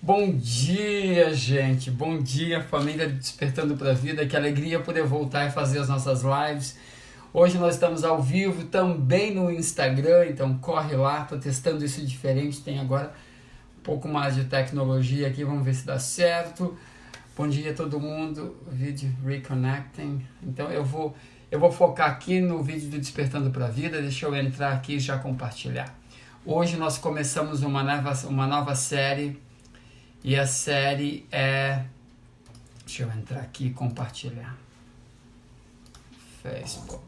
Bom dia, gente. Bom dia, família Despertando para a Vida. Que alegria poder voltar e fazer as nossas lives. Hoje nós estamos ao vivo também no Instagram, então corre lá. Estou testando isso diferente. Tem agora um pouco mais de tecnologia aqui. Vamos ver se dá certo. Bom dia a todo mundo. Vídeo reconnecting. Então eu vou focar aqui no vídeo do Despertando para a Vida. Deixa eu entrar aqui e já compartilhar. Hoje nós começamos uma nova série. E a série é... Deixa eu entrar aqui e compartilhar. Facebook.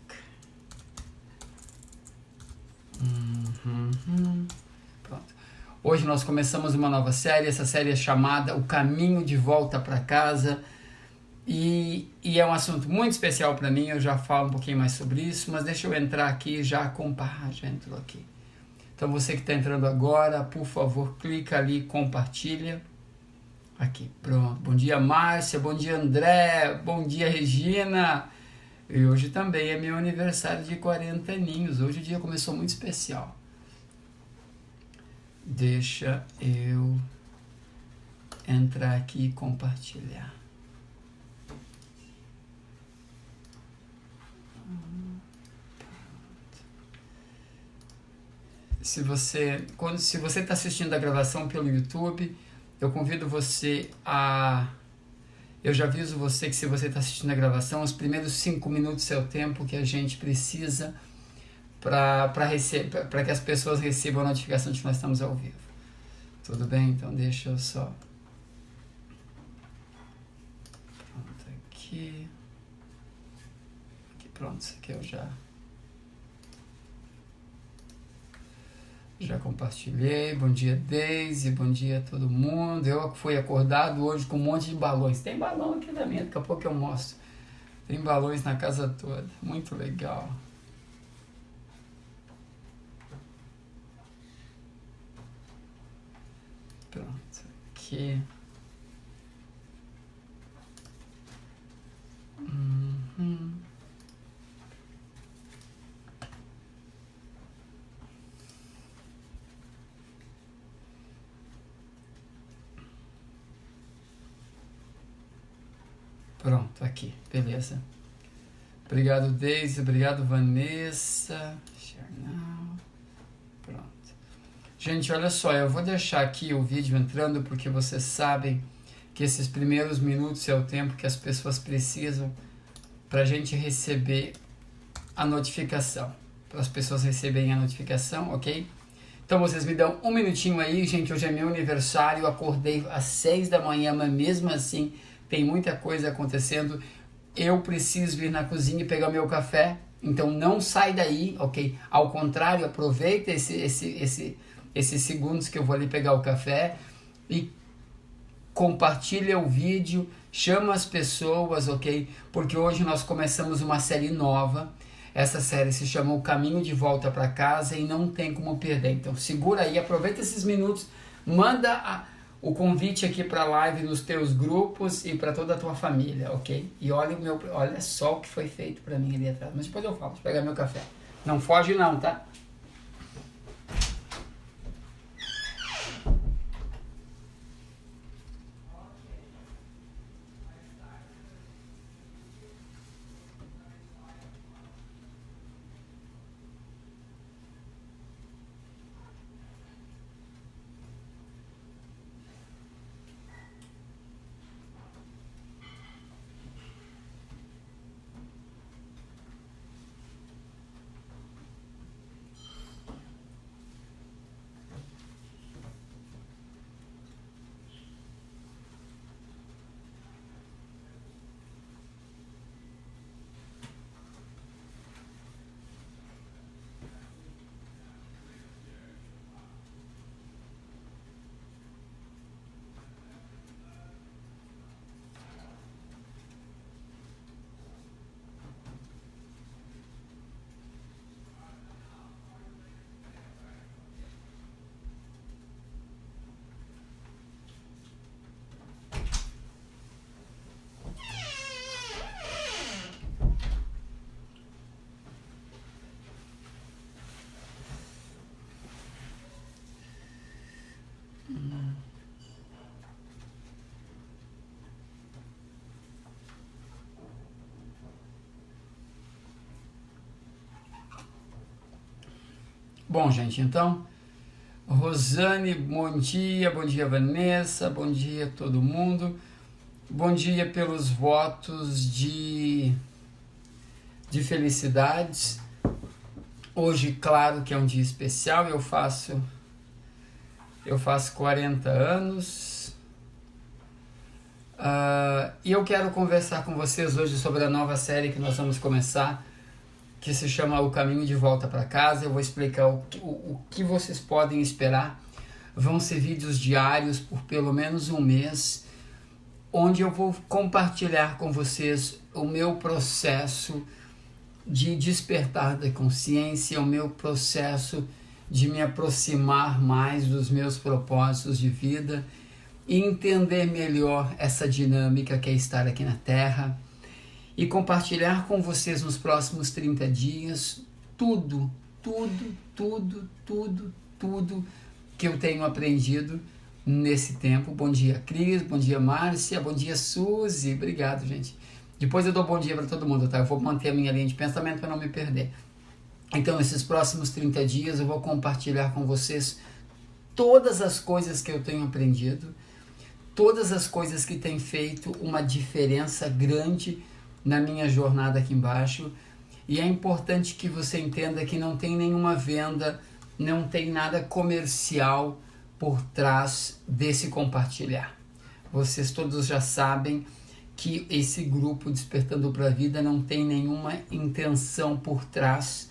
Pronto. Hoje nós começamos uma nova série. Essa série é chamada O Caminho de Volta para Casa. E é um assunto muito especial para mim. Eu já falo um pouquinho mais sobre isso. Mas deixa eu entrar aqui e já compartilhar. Já entrou aqui. Então você que está entrando agora, por favor, clica ali e compartilha. Aqui, pronto. Bom dia, Márcia. Bom dia, André. Bom dia, Regina. E hoje também é meu aniversário de 40 aninhos. Hoje o dia começou muito especial. Deixa eu entrar aqui e compartilhar. Se você está assistindo a gravação pelo YouTube, eu convido você a... Eu já aviso você que se você está assistindo a gravação, os primeiros 5 minutos é o tempo que a gente precisa para que as pessoas recebam a notificação de que nós estamos ao vivo. Tudo bem? Então deixa eu só... Pronto, aqui... Pronto, isso aqui eu já compartilhei. Bom dia, Deise. Bom dia a todo mundo. Eu fui acordado hoje com um monte de balões. Tem balão aqui na minha, daqui a pouco eu mostro. Tem balões na casa toda. Muito legal. Pronto, aqui. Pronto, aqui, beleza. Obrigado, Deise. Obrigado, Vanessa. Pronto. Gente, olha só, eu vou deixar aqui o vídeo entrando porque vocês sabem que esses primeiros minutos é o tempo que as pessoas precisam para a gente receber a notificação. Para as pessoas receberem a notificação, ok? Então vocês me dão um minutinho aí, gente. Hoje é meu aniversário. Eu acordei às 6 da manhã, mas mesmo assim tem muita coisa acontecendo. Eu preciso ir na cozinha e pegar o meu café. Então não sai daí, ok? Ao contrário, aproveita esses segundos que eu vou ali pegar o café e compartilha o vídeo, chama as pessoas, ok? Porque hoje nós começamos uma série nova. Essa série se chama O Caminho de Volta para Casa e não tem como perder. Então segura aí, aproveita esses minutos, manda o convite aqui para a live nos teus grupos e para toda a tua família, ok? E olha só o que foi feito para mim ali atrás. Mas depois eu falo, deixa eu pegar meu café. Não foge não, tá? Bom, gente, então, Rosane, bom dia Vanessa, bom dia todo mundo, bom dia pelos votos de felicidades. Hoje, claro que é um dia especial, eu faço 40 anos e eu quero conversar com vocês hoje sobre a nova série que nós vamos começar, que se chama O Caminho de Volta para Casa. Eu vou explicar o que vocês podem esperar. Vão ser vídeos diários por pelo menos um mês, onde eu vou compartilhar com vocês o meu processo de despertar da consciência, o meu processo de me aproximar mais dos meus propósitos de vida e entender melhor essa dinâmica que é estar aqui na Terra, e compartilhar com vocês nos próximos 30 dias tudo que eu tenho aprendido nesse tempo. Bom dia, Cris, bom dia, Márcia, bom dia, Suzy, obrigado, gente. Depois eu dou bom dia para todo mundo, tá? Eu vou manter a minha linha de pensamento para não me perder. Então, esses próximos 30 dias eu vou compartilhar com vocês todas as coisas que eu tenho aprendido, todas as coisas que têm feito uma diferença grande na minha jornada aqui embaixo. E é importante que você entenda que não tem nenhuma venda, não tem nada comercial por trás desse compartilhar. Vocês todos já sabem que esse grupo Despertando para a Vida não tem nenhuma intenção por trás,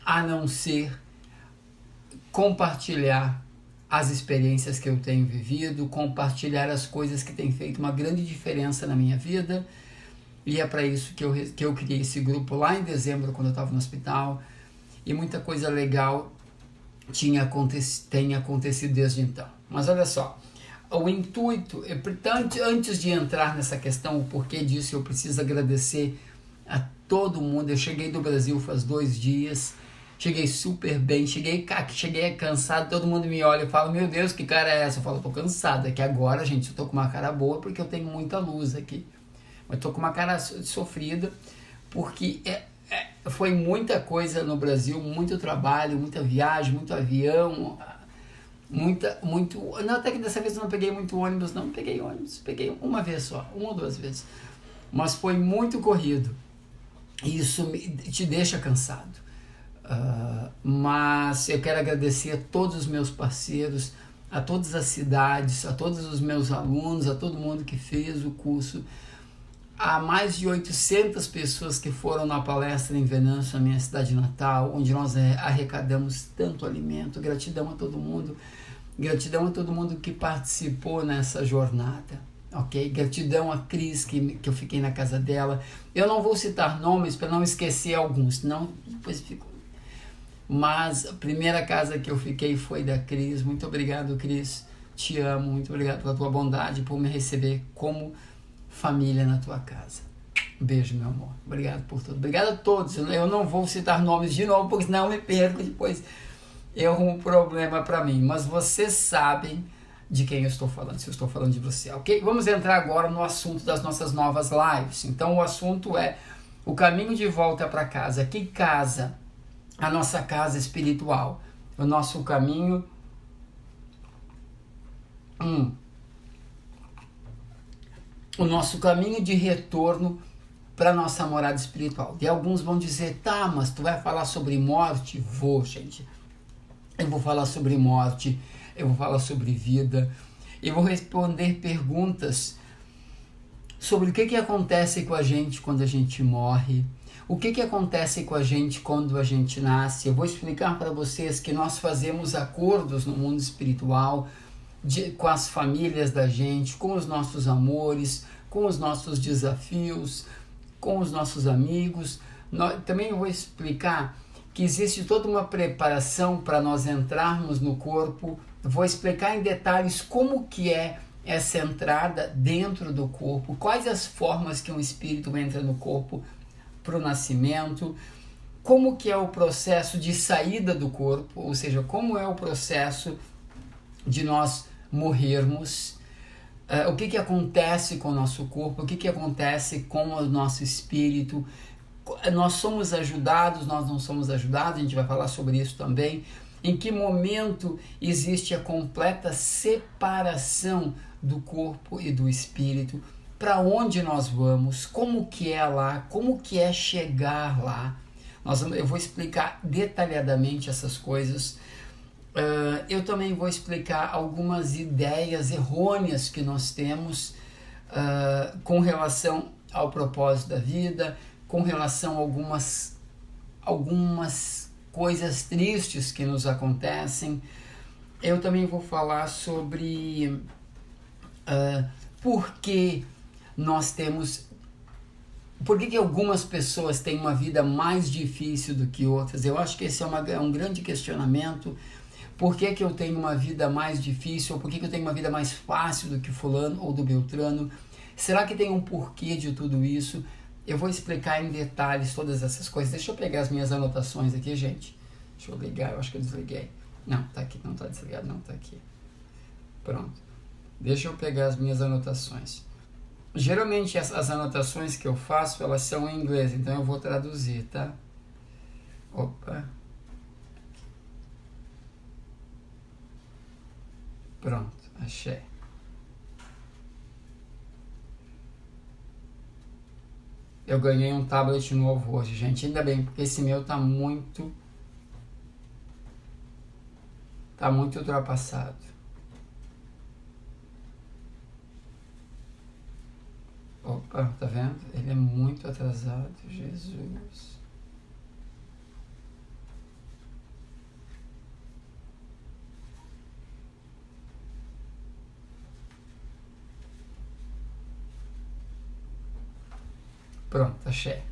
a não ser compartilhar as experiências que eu tenho vivido, compartilhar as coisas que têm feito uma grande diferença na minha vida. E é para isso que eu criei esse grupo lá em dezembro, quando eu estava no hospital, e muita coisa legal tem acontecido desde então. Mas olha só, o intuito, antes de entrar nessa questão, o porquê disso, eu preciso agradecer a todo mundo. Eu cheguei do Brasil faz 2 dias, cheguei super bem, cheguei cansado, todo mundo me olha e fala, meu Deus, que cara é essa? Eu falo, tô cansado, é que agora, gente, eu tô com uma cara boa porque eu tenho muita luz aqui. Mas tô com uma cara sofrida, porque foi muita coisa no Brasil, muito trabalho, muita viagem, muito avião, não, até que dessa vez eu não peguei muito ônibus, peguei uma vez só, 1 ou 2 vezes, mas foi muito corrido, e isso te deixa cansado, mas eu quero agradecer a todos os meus parceiros, a todas as cidades, a todos os meus alunos, a todo mundo que fez o curso. Há mais de 800 pessoas que foram na palestra em Venâncio, a minha cidade natal, onde nós arrecadamos tanto alimento. Gratidão a todo mundo que participou nessa jornada, ok? Gratidão a Cris, que eu fiquei na casa dela. Eu não vou citar nomes para não esquecer alguns, senão depois fico... Mas a primeira casa que eu fiquei foi da Cris. Muito obrigado, Cris, te amo, muito obrigado pela tua bondade, por me receber como família na tua casa. Beijo, meu amor. Obrigado por tudo. Obrigado a todos. Eu não vou citar nomes de novo, porque senão eu me perco depois. É um problema para mim. Mas vocês sabem de quem eu estou falando, se eu estou falando de você, ok? Vamos entrar agora no assunto das nossas novas lives. Então, o assunto é o caminho de volta para casa. Que casa? A nossa casa espiritual. O nosso caminho... O nosso caminho de retorno para a nossa morada espiritual. E alguns vão dizer, tá, mas tu vai falar sobre morte? Vou, gente. Eu vou falar sobre morte, eu vou falar sobre vida, eu vou responder perguntas sobre o que acontece com a gente quando a gente morre, o que acontece com a gente quando a gente nasce. Eu vou explicar para vocês que nós fazemos acordos no mundo espiritual, com as famílias da gente, com os nossos amores, com os nossos desafios, com os nossos amigos. Também vou explicar que existe toda uma preparação para nós entrarmos no corpo. Vou explicar em detalhes como que é essa entrada dentro do corpo, quais as formas que um espírito entra no corpo para o nascimento, como que é o processo de saída do corpo, ou seja, como é o processo de nós morrermos, o que acontece com o nosso corpo, o que acontece com o nosso espírito. Nós somos ajudados, nós não somos ajudados, a gente vai falar sobre isso também. Em que momento existe a completa separação do corpo e do espírito? Para onde nós vamos? Como que é lá? Como que é chegar lá? Eu vou explicar detalhadamente essas coisas. Eu também vou explicar algumas ideias errôneas que nós temos com relação ao propósito da vida, com relação a algumas coisas tristes que nos acontecem. Eu também vou falar sobre por que algumas pessoas têm uma vida mais difícil do que outras. Eu acho que esse é um grande questionamento. Por que eu tenho uma vida mais difícil? Ou por que eu tenho uma vida mais fácil do que fulano ou do Beltrano? Será que tem um porquê de tudo isso? Eu vou explicar em detalhes todas essas coisas. Deixa eu pegar as minhas anotações aqui, gente. Deixa eu ligar, eu acho que eu desliguei. Não, tá aqui, não tá desligado, não, tá aqui. Pronto. Deixa eu pegar as minhas anotações. Geralmente as anotações que eu faço, elas são em inglês, então eu vou traduzir, tá? Opa. Pronto, achei. Eu ganhei um tablet novo hoje, gente. Ainda bem, porque esse meu tá muito ultrapassado. Opa, tá vendo? Ele é muito atrasado, Jesus. Pronto, achei.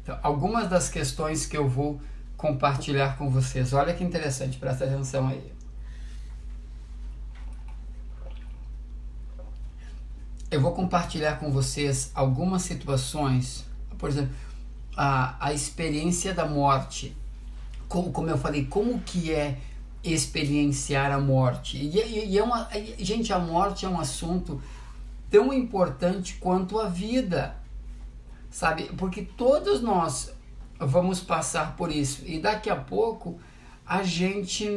Então, algumas das questões que eu vou compartilhar com vocês. Olha que interessante, presta atenção aí. Eu vou compartilhar com vocês algumas situações, por exemplo, a experiência da morte. Como eu falei, como que é experienciar a morte? Gente, a morte é um assunto tão importante quanto a vida, sabe? Porque todos nós vamos passar por isso. E daqui a pouco a gente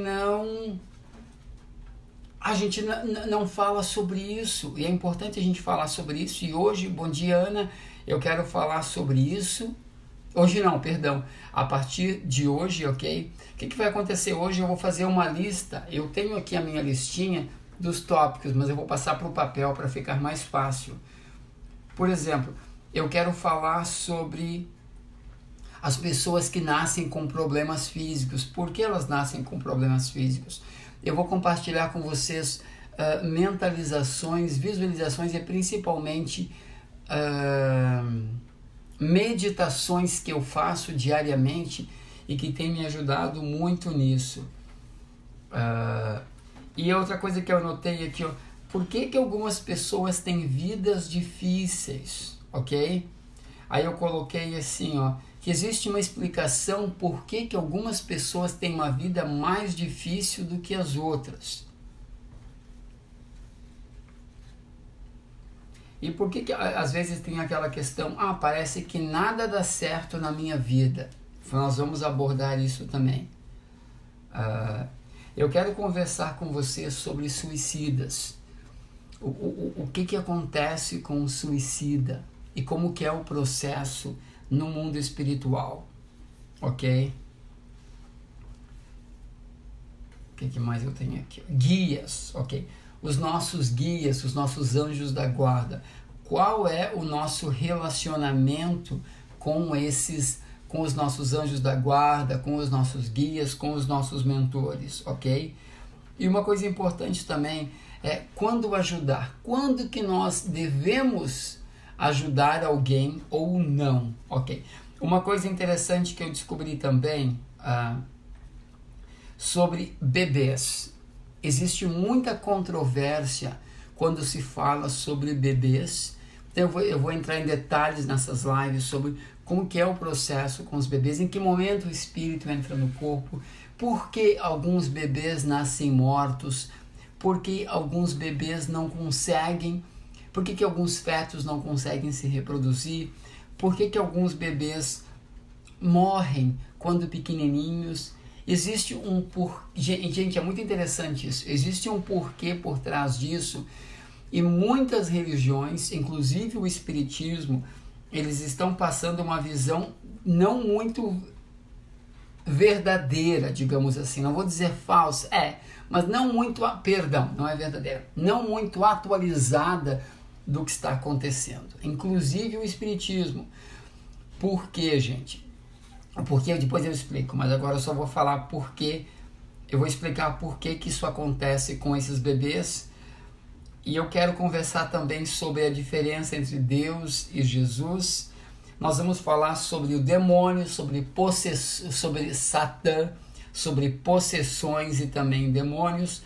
não fala sobre isso. E é importante a gente falar sobre isso. E hoje, bom dia, Ana, eu quero falar sobre isso. Hoje não, perdão. A partir de hoje, ok? O que vai acontecer hoje? Eu vou fazer uma lista. Eu tenho aqui a minha listinha dos tópicos, mas eu vou passar para o papel para ficar mais fácil. Por exemplo, eu quero falar sobre as pessoas que nascem com problemas físicos. Por que elas nascem com problemas físicos? Eu vou compartilhar com vocês mentalizações, visualizações e principalmente meditações que eu faço diariamente e que tem me ajudado muito nisso. E outra coisa que eu anotei aqui, ó, por que algumas pessoas têm vidas difíceis, ok? Aí eu coloquei assim, ó, que existe uma explicação por que algumas pessoas têm uma vida mais difícil do que as outras. E por que às vezes tem aquela questão, parece que nada dá certo na minha vida. Nós vamos abordar isso também. Eu quero conversar com você sobre suicidas. O que acontece com o suicida e como que é o processo no mundo espiritual, ok? O que mais eu tenho aqui? Guias, ok? Os nossos guias, os nossos anjos da guarda. Qual é o nosso relacionamento com os nossos anjos da guarda, com os nossos guias, com os nossos mentores, ok? E uma coisa importante também é quando ajudar. Quando que nós devemos ajudar alguém ou não, ok? Uma coisa interessante que eu descobri também sobre bebês. Existe muita controvérsia quando se fala sobre bebês. Então eu vou entrar em detalhes nessas lives sobre como que é o processo com os bebês, em que momento o espírito entra no corpo, por que alguns bebês nascem mortos, por que alguns bebês não conseguem, por que alguns fetos não conseguem se reproduzir, por que alguns bebês morrem quando pequenininhos existe um porquê. Gente, é muito interessante isso. Existe um porquê por trás disso. E muitas religiões, inclusive o espiritismo, eles estão passando uma visão não muito verdadeira, digamos assim. Não vou dizer falsa, mas não muito, perdão, não é verdadeira, não muito atualizada do que está acontecendo. Inclusive o espiritismo. Por quê, gente? Porque depois eu explico, mas agora eu só vou falar por quê. Eu vou explicar por que isso acontece com esses bebês. E eu quero conversar também sobre a diferença entre Deus e Jesus. Nós vamos falar sobre o demônio, sobre Satã, sobre possessões e também demônios.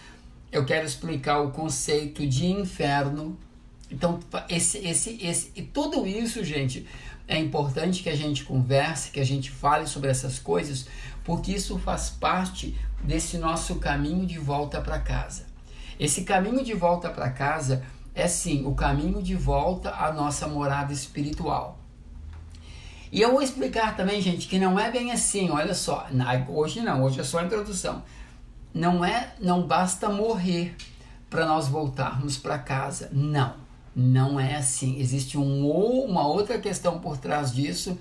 Eu quero explicar o conceito de inferno. Então, e tudo isso, gente, é importante que a gente converse, que a gente fale sobre essas coisas, porque isso faz parte desse nosso caminho de volta para casa. Esse caminho de volta para casa é sim o caminho de volta à nossa morada espiritual. E eu vou explicar também, gente, que não é bem assim, olha só, hoje não, hoje é só a introdução. Não basta morrer para nós voltarmos para casa, não é assim. Existe uma outra questão por trás disso,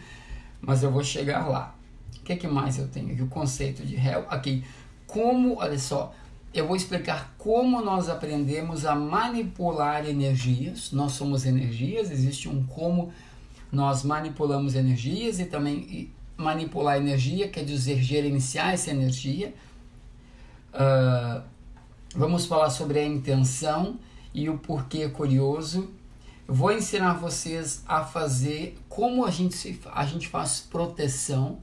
mas eu vou chegar lá. O que mais eu tenho aqui? O conceito de réu, aqui, olha só, eu vou explicar como nós aprendemos a manipular energias. Nós somos energias, existe como nós manipulamos energias e também manipular energia quer dizer gerenciar essa energia. Vamos falar sobre a intenção e o porquê curioso. Eu vou ensinar vocês a fazer como a gente faz proteção.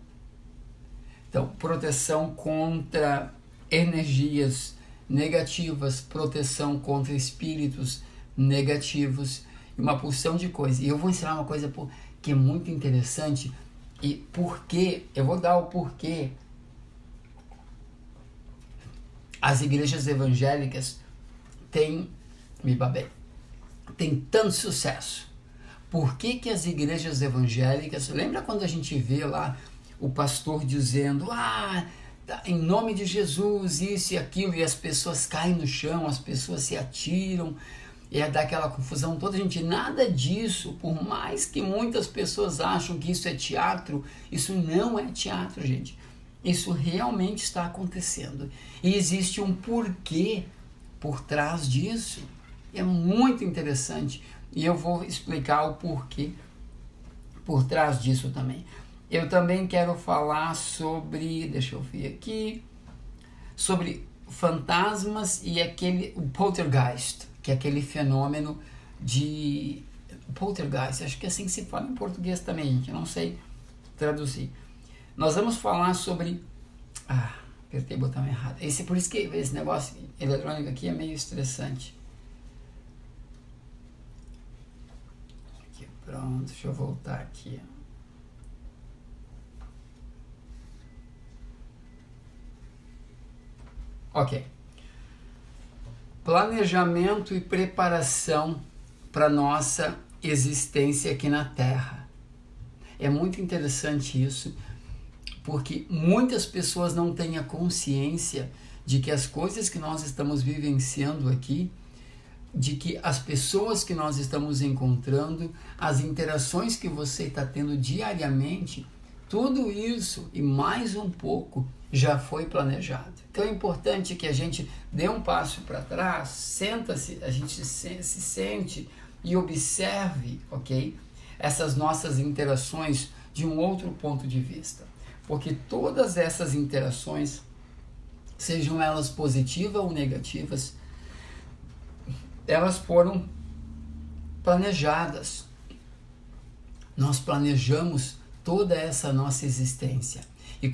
Então, proteção contra energias negativas, proteção contra espíritos negativos, uma porção de coisas. E eu vou ensinar uma coisa que é muito interessante e porquê, eu vou dar o porquê as igrejas evangélicas têm tanto sucesso. Por que as igrejas evangélicas, lembra quando a gente vê lá o pastor dizendo, em nome de Jesus, isso e aquilo, e as pessoas caem no chão, as pessoas se atiram, e dá aquela confusão toda, gente, nada disso, por mais que muitas pessoas acham que isso é teatro, isso não é teatro, gente. Isso realmente está acontecendo. E existe um porquê por trás disso. É muito interessante. E eu vou explicar o porquê por trás disso também. Eu também quero falar sobre, deixa eu ver aqui, sobre fantasmas e o poltergeist, que é aquele fenômeno de poltergeist, acho que é assim que se fala em português também, gente, eu não sei traduzir. Nós vamos falar sobre, apertei o botão errado, por isso que esse negócio eletrônico aqui é meio estressante. Aqui, pronto, deixa eu voltar aqui. Ok. Planejamento e preparação para nossa existência aqui na Terra. É muito interessante isso, porque muitas pessoas não têm a consciência de que as coisas que nós estamos vivenciando aqui, de que as pessoas que nós estamos encontrando, as interações que você está tendo diariamente, tudo isso e mais um pouco já foi planejado. Então é importante que a gente dê um passo para trás, a gente se sente e observe, ok? Essas nossas interações de um outro ponto de vista. Porque todas essas interações, sejam elas positivas ou negativas, elas foram planejadas. Nós planejamos toda essa nossa existência. E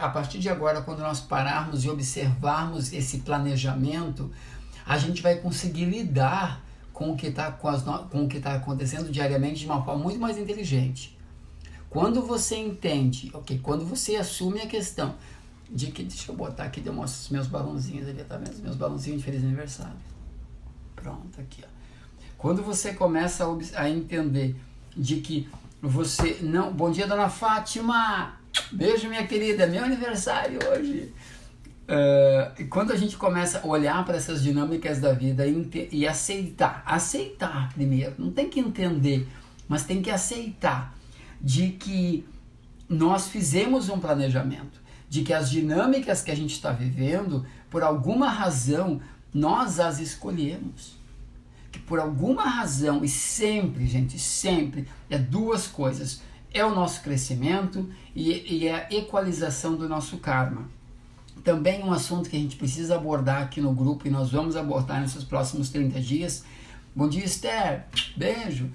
a partir de agora, quando nós pararmos e observarmos esse planejamento, a gente vai conseguir lidar com o que está acontecendo diariamente de uma forma muito mais inteligente. Quando você entende, quando você assume a questão de que, deixa eu botar aqui, eu mostro os meus balãozinhos ali, tá vendo? Os meus balãozinhos de feliz aniversário. Pronto, aqui, ó. Quando você começa a entender de que você não... Bom dia, dona Fátima! Beijo, minha querida, é meu aniversário hoje. E quando a gente começa a olhar para essas dinâmicas da vida e aceitar primeiro, não tem que entender, mas tem que aceitar de que nós fizemos um planejamento, de que as dinâmicas que a gente está vivendo, por alguma razão, nós as escolhemos. Que por alguma razão, e sempre, gente, sempre, é duas coisas. É o nosso crescimento e é a equalização do nosso karma. Também um assunto que a gente precisa abordar aqui no grupo e nós vamos abordar nesses próximos 30 dias. Bom dia, Esther. Beijo.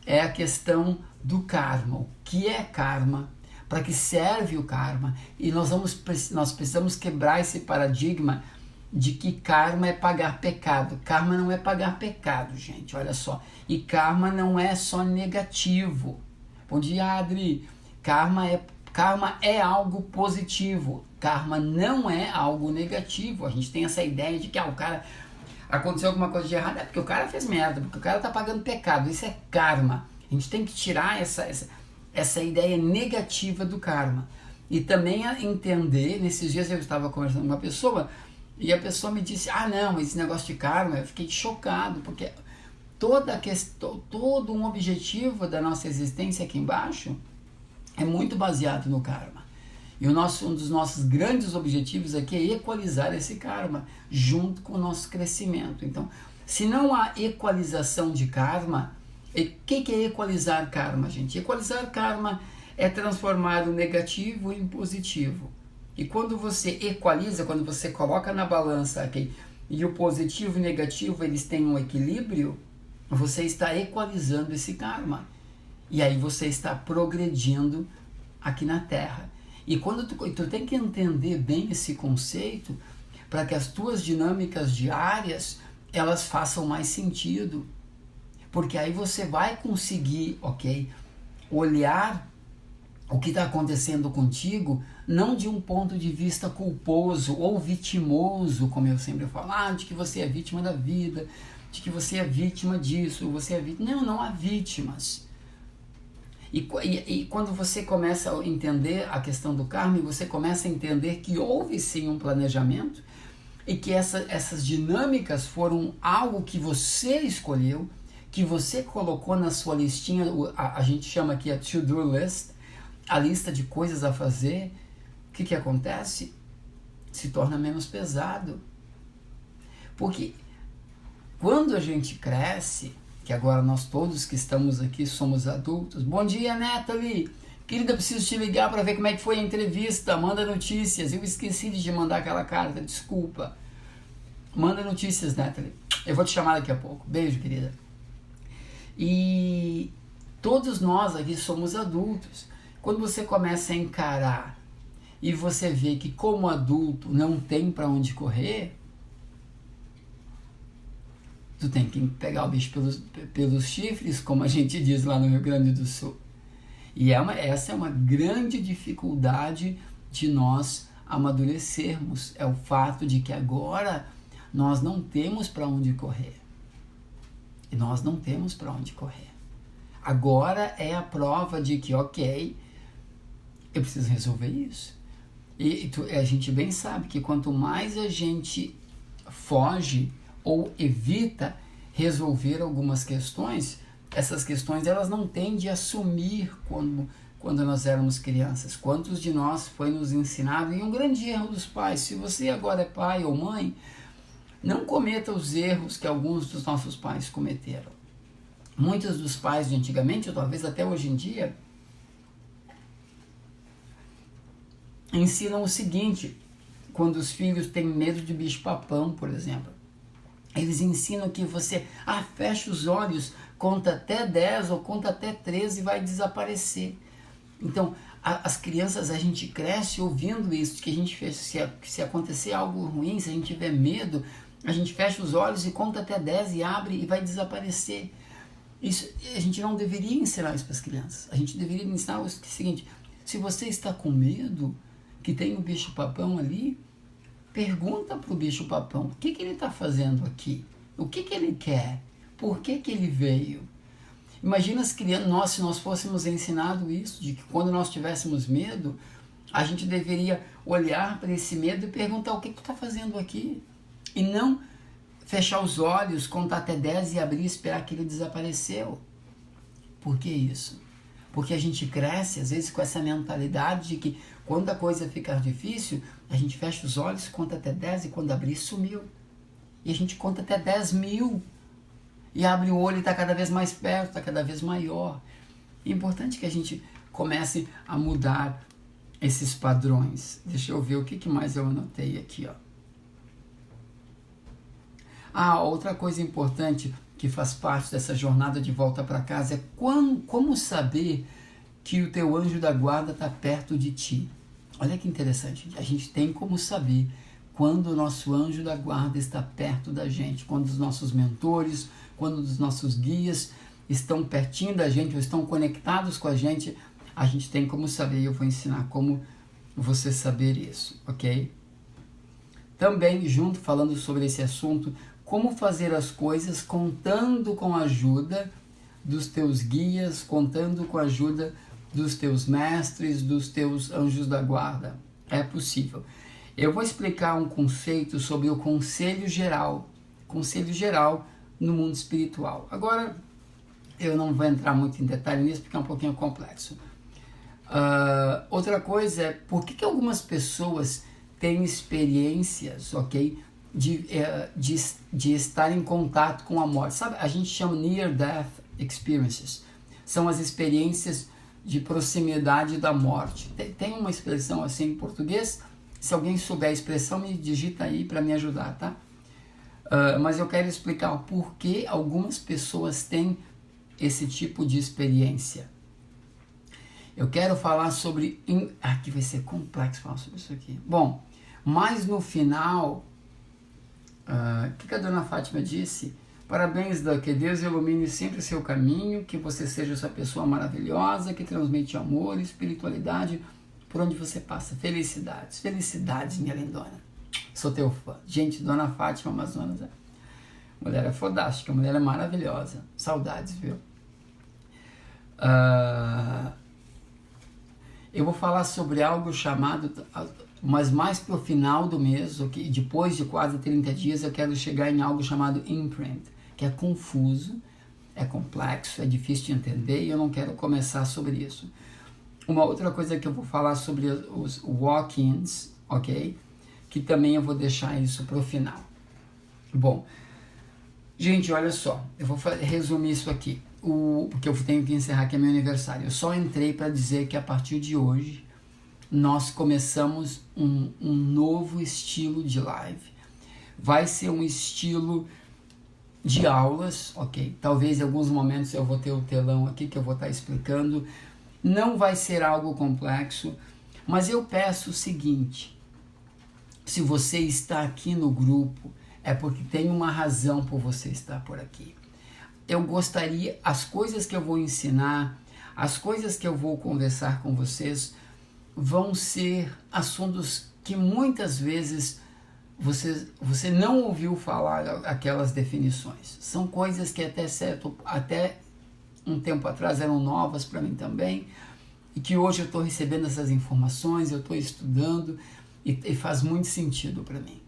É a questão do karma. O que é karma? Para que serve o karma? E nós precisamos quebrar esse paradigma de que karma é pagar pecado. Karma não é pagar pecado, gente, olha só. E karma não é só negativo. Bom dia, Adri. Karma é algo positivo. Karma não é algo negativo. A gente tem essa ideia de que o cara aconteceu alguma coisa de errado, é porque o cara fez merda, porque o cara tá pagando pecado. Isso é karma. A gente tem que tirar essa ideia negativa do karma. E também entender, nesses dias eu estava conversando com uma pessoa, e a pessoa me disse, não, esse negócio de karma, eu fiquei chocado, porque todo um objetivo da nossa existência aqui embaixo é muito baseado no karma. E um dos nossos grandes objetivos aqui é equalizar esse karma, junto com o nosso crescimento. Então, se não há equalização de karma, o que é equalizar karma, gente? Equalizar karma é transformar o negativo em positivo. E quando você equaliza, quando você coloca na balança e o positivo e o negativo eles têm um equilíbrio, você está equalizando esse karma. E aí você está progredindo aqui na Terra. E quando tu tem que entender bem esse conceito para que as tuas dinâmicas diárias elas façam mais sentido. Porque aí você vai conseguir, olhar o que está acontecendo contigo, não de um ponto de vista culposo ou vitimoso, como eu sempre falo, de que você é vítima da vida, de que você é vítima disso, você é vítima... Não há vítimas. E quando você começa a entender a questão do karma, você começa a entender que houve sim um planejamento e que essas dinâmicas foram algo que você escolheu, que você colocou na sua listinha, a gente chama aqui a to-do list, a lista de coisas a fazer. O que acontece? Se torna menos pesado. Porque quando a gente cresce, que agora nós todos que estamos aqui somos adultos. Bom dia, Nathalie. Querida, preciso te ligar para ver como é que foi a entrevista. Manda notícias. Eu esqueci de te mandar aquela carta, desculpa. Manda notícias, Nathalie. Eu vou te chamar daqui a pouco. Beijo, querida. E todos nós aqui somos adultos. Quando você começa a encarar e você vê que como adulto não tem para onde correr, tu tem que pegar o bicho pelos chifres, como a gente diz lá no Rio Grande do Sul. E essa é uma grande dificuldade de nós amadurecermos. É o fato de que agora nós não temos para onde correr. E nós não temos para onde correr. Agora é a prova de que, eu preciso resolver isso. E a gente bem sabe que quanto mais a gente foge ou evita resolver algumas questões, essas questões elas não tendem a sumir quando nós éramos crianças. Quantos de nós foi nos ensinado, e um grande erro dos pais, se você agora é pai ou mãe, não cometa os erros que alguns dos nossos pais cometeram. Muitos dos pais de antigamente, ou talvez até hoje em dia, ensinam o seguinte, quando os filhos têm medo de bicho-papão, por exemplo. Eles ensinam que você, fecha os olhos, conta até 10 ou conta até 13 e vai desaparecer. Então, as crianças, a gente cresce ouvindo isso, que a gente fez, se acontecer algo ruim, se a gente tiver medo, a gente fecha os olhos e conta até 10 e abre e vai desaparecer. Isso, a gente não deveria ensinar isso para as crianças. A gente deveria ensinar o seguinte, se você está com medo, que tem um bicho-papão ali, pergunta para o bicho-papão, o que ele está fazendo aqui? O que ele quer? Por que ele veio? Imagina as crianças, se nós fôssemos ensinados isso, de que quando nós tivéssemos medo, A gente deveria olhar para esse medo e perguntar o que tu está fazendo aqui. E não fechar os olhos, contar até 10 e abrir e esperar que ele desapareceu. Por que isso? Porque a gente cresce, às vezes, com essa mentalidade de que quando a coisa ficar difícil, a gente fecha os olhos, conta até 10 e quando abrir, sumiu. E a gente conta até 10.000 e abre o olho e está cada vez mais perto, está cada vez maior. É importante que a gente comece a mudar esses padrões. Deixa eu ver o que mais eu anotei aqui, ó. Outra coisa importante que faz parte dessa jornada de volta para casa é como saber que o teu anjo da guarda está perto de ti. Olha que interessante, a gente tem como saber quando o nosso anjo da guarda está perto da gente, quando os nossos mentores, quando os nossos guias estão pertinho da gente ou estão conectados com a gente tem como saber, e eu vou ensinar como você saber isso, ok? Também, junto, falando sobre esse assunto, como fazer as coisas contando com a ajuda dos teus guias, contando com a ajuda dos teus mestres, dos teus anjos da guarda. É possível. Eu vou explicar um conceito sobre o conselho geral no mundo espiritual. Agora, eu não vou entrar muito em detalhe nisso porque é um pouquinho complexo. Outra coisa é por que algumas pessoas têm experiências, ok, de estar em contato com a morte. Sabe, a gente chama Near Death Experiences. São as experiências de proximidade da morte. Tem uma expressão assim em português. Se alguém souber a expressão, me digita aí para me ajudar, tá? Mas eu quero explicar o porquê algumas pessoas têm esse tipo de experiência. Eu quero falar sobre... Aqui vai ser complexo falar sobre isso aqui. Bom, mas no final... O que a dona Fátima disse? Parabéns, que Deus ilumine sempre o seu caminho, que você seja essa pessoa maravilhosa, que transmite amor e espiritualidade por onde você passa. Felicidades, felicidades, minha lindona. Sou teu fã. Gente, dona Fátima Amazonas, mulher é fodástica, mulher é maravilhosa. Saudades, viu? Eu vou falar sobre algo chamado... Mas mais para o final do mês, okay? Depois de quase 30 dias, eu quero chegar em algo chamado imprint, que é confuso, é complexo, é difícil de entender e eu não quero começar sobre isso. Uma outra coisa que eu vou falar sobre os walk-ins, ok? Que também eu vou deixar isso para o final. Bom, gente, olha só, eu vou resumir isso aqui, porque eu tenho que encerrar, que é meu aniversário. Eu só entrei para dizer que a partir de hoje, nós começamos um novo estilo de live. Vai ser um estilo de aulas, ok? Talvez em alguns momentos eu vou ter o telão aqui que eu vou estar explicando. Não vai ser algo complexo, mas eu peço o seguinte: se você está aqui no grupo, é porque tem uma razão por você estar por aqui. Eu gostaria, as coisas que eu vou ensinar, as coisas que eu vou conversar com vocês, vão ser assuntos que muitas vezes você não ouviu falar aquelas definições. São coisas que até um tempo atrás eram novas para mim também, e que hoje eu estou recebendo essas informações, eu estou estudando e faz muito sentido para mim.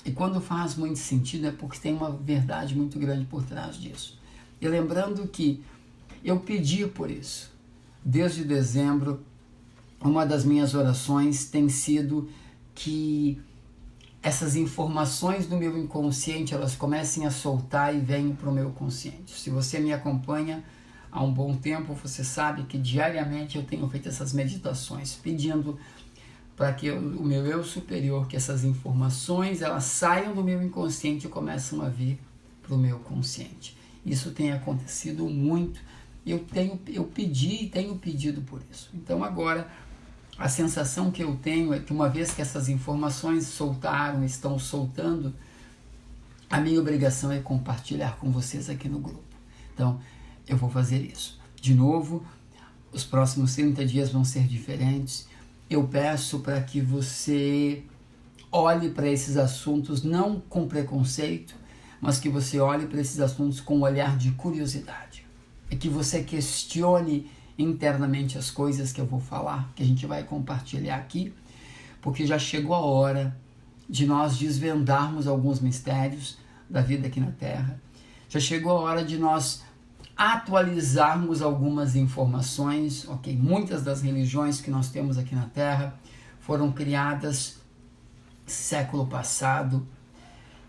E quando faz muito sentido é porque tem uma verdade muito grande por trás disso. E lembrando que eu pedi por isso. Desde dezembro, uma das minhas orações tem sido que essas informações do meu inconsciente, elas comecem a soltar e venham para o meu consciente. Se você me acompanha há um bom tempo, você sabe que diariamente eu tenho feito essas meditações, pedindo para que o meu eu superior, que essas informações, elas saiam do meu inconsciente e começam a vir para o meu consciente. Isso tem acontecido muito. Eu pedi e tenho pedido por isso. Então agora, a sensação que eu tenho é que uma vez que essas informações estão soltando, a minha obrigação é compartilhar com vocês aqui no grupo. Então, eu vou fazer isso. De novo, os próximos 30 dias vão ser diferentes. Eu peço para que você olhe para esses assuntos não com preconceito, mas que você olhe para esses assuntos com um olhar de curiosidade. E que você questione internamente as coisas que eu vou falar, que a gente vai compartilhar aqui, porque já chegou a hora de nós desvendarmos alguns mistérios da vida aqui na Terra. Já chegou a hora de nós atualizarmos algumas informações, ok? Muitas das religiões que nós temos aqui na Terra foram criadas século passado,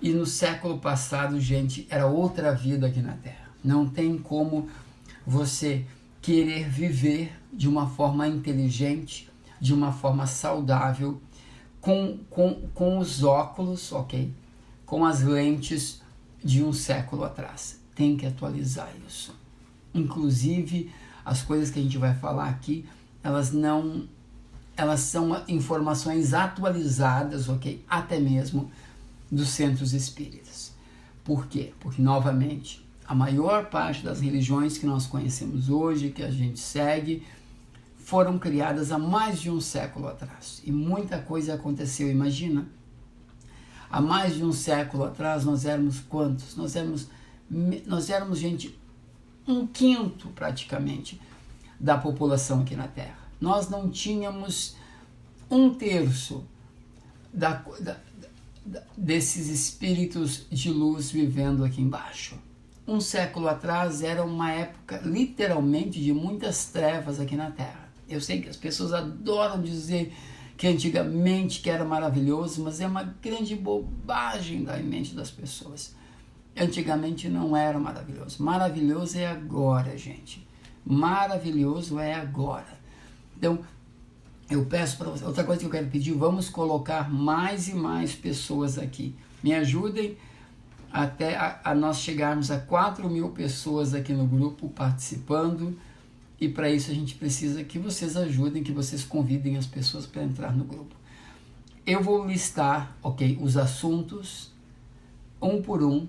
e no século passado, gente, era outra vida aqui na Terra. Não tem como você querer viver de uma forma inteligente, de uma forma saudável, com os óculos, ok? Com as lentes de um século atrás. Tem que atualizar isso. Inclusive, as coisas que a gente vai falar aqui, elas são informações atualizadas, ok? Até mesmo dos centros espíritas. Por quê? Porque, novamente, a maior parte das religiões que nós conhecemos hoje, que a gente segue, foram criadas há mais de um século atrás. E muita coisa aconteceu. Imagina, há mais de um século atrás nós éramos quantos? Nós éramos, gente, 1/5 praticamente da população aqui na Terra. Nós não tínhamos 1/3 desses espíritos de luz vivendo aqui embaixo. Um século atrás era uma época literalmente de muitas trevas aqui na Terra. Eu sei que as pessoas adoram dizer que antigamente que era maravilhoso, mas é uma grande bobagem da mente das pessoas. Antigamente não era maravilhoso. Maravilhoso é agora, gente. Maravilhoso é agora. Então, eu peço para você, outra coisa que eu quero pedir, vamos colocar mais e mais pessoas aqui. Me ajudem até a nós chegarmos a 4.000 pessoas aqui no grupo participando, e para isso a gente precisa que vocês ajudem, que vocês convidem as pessoas para entrar no grupo. Eu vou listar, ok, os assuntos, um por um.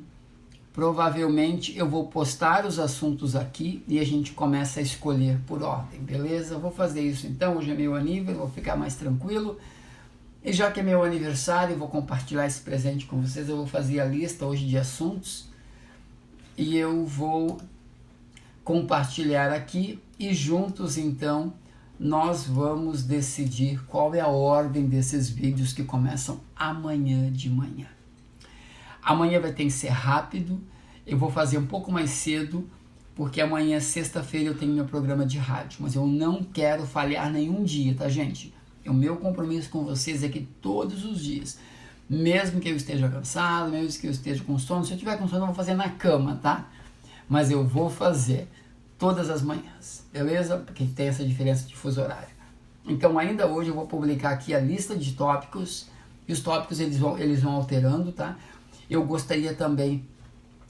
Provavelmente eu vou postar os assuntos aqui e a gente começa a escolher por ordem, beleza? Eu vou fazer isso então, hoje é meu aniversário, vou ficar mais tranquilo. E já que é meu aniversário, eu vou compartilhar esse presente com vocês, eu vou fazer a lista hoje de assuntos e eu vou compartilhar aqui e juntos então nós vamos decidir qual é a ordem desses vídeos que começam amanhã de manhã. Amanhã vai ter que ser rápido, eu vou fazer um pouco mais cedo, porque amanhã, sexta-feira, eu tenho meu programa de rádio, mas eu não quero falhar nenhum dia, tá, gente? O meu compromisso com vocês é que todos os dias, mesmo que eu esteja cansado, mesmo que eu esteja com sono, se eu tiver com sono eu vou fazer na cama, tá? Mas eu vou fazer todas as manhãs, beleza? Porque tem essa diferença de fuso horário. Então, ainda hoje eu vou publicar aqui a lista de tópicos, e os tópicos eles vão alterando, tá? Eu gostaria também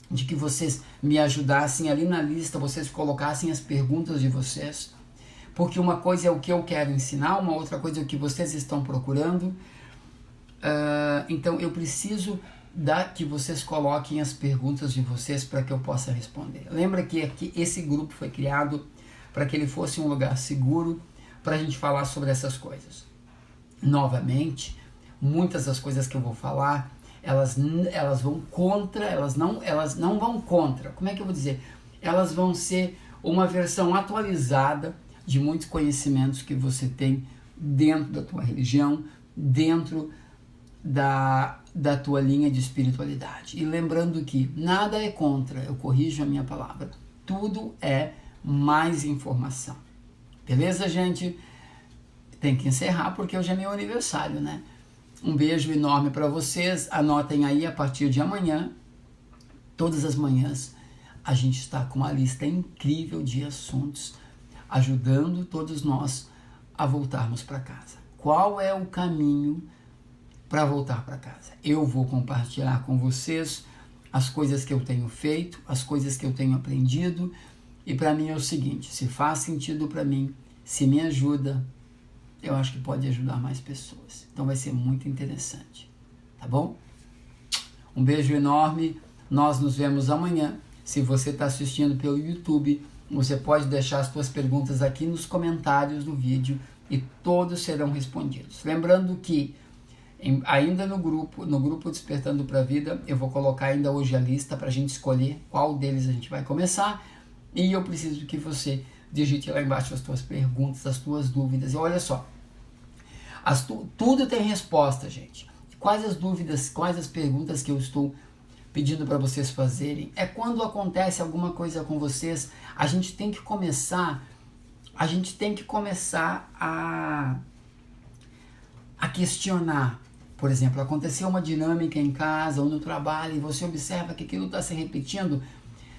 de que vocês me ajudassem ali na lista, vocês colocassem as perguntas de vocês, porque uma coisa é o que eu quero ensinar, uma outra coisa é o que vocês estão procurando. Então eu preciso que vocês coloquem as perguntas de vocês para que eu possa responder. Lembra que esse grupo foi criado para que ele fosse um lugar seguro para a gente falar sobre essas coisas. Novamente, muitas das coisas que eu vou falar elas vão contra, elas não vão contra, como é que eu vou dizer? Elas vão ser uma versão atualizada de muitos conhecimentos que você tem dentro da tua religião, dentro da tua linha de espiritualidade. E lembrando que nada é contra, eu corrijo a minha palavra, tudo é mais informação. Beleza, gente? Tem que encerrar porque hoje é meu aniversário, né? Um beijo enorme para vocês. Anotem aí, a partir de amanhã, todas as manhãs, a gente está com uma lista incrível de assuntos, ajudando todos nós a voltarmos para casa. Qual é o caminho para voltar para casa? Eu vou compartilhar com vocês as coisas que eu tenho feito, as coisas que eu tenho aprendido, e para mim é o seguinte, se faz sentido para mim, se me ajuda, eu acho que pode ajudar mais pessoas. Então vai ser muito interessante, tá bom? Um beijo enorme, nós nos vemos amanhã. Se você está assistindo pelo YouTube, você pode deixar as suas perguntas aqui nos comentários do vídeo e todos serão respondidos. Lembrando que ainda no grupo Despertando para a Vida, eu vou colocar ainda hoje a lista para a gente escolher qual deles a gente vai começar, e eu preciso que você digite lá embaixo as tuas perguntas, as tuas dúvidas. E olha só, tudo tem resposta, gente. Quais as dúvidas, quais as perguntas que eu estou pedindo para vocês fazerem? É quando acontece alguma coisa com vocês, a gente tem que começar a questionar. Por exemplo, aconteceu uma dinâmica em casa ou no trabalho e você observa que aquilo está se repetindo.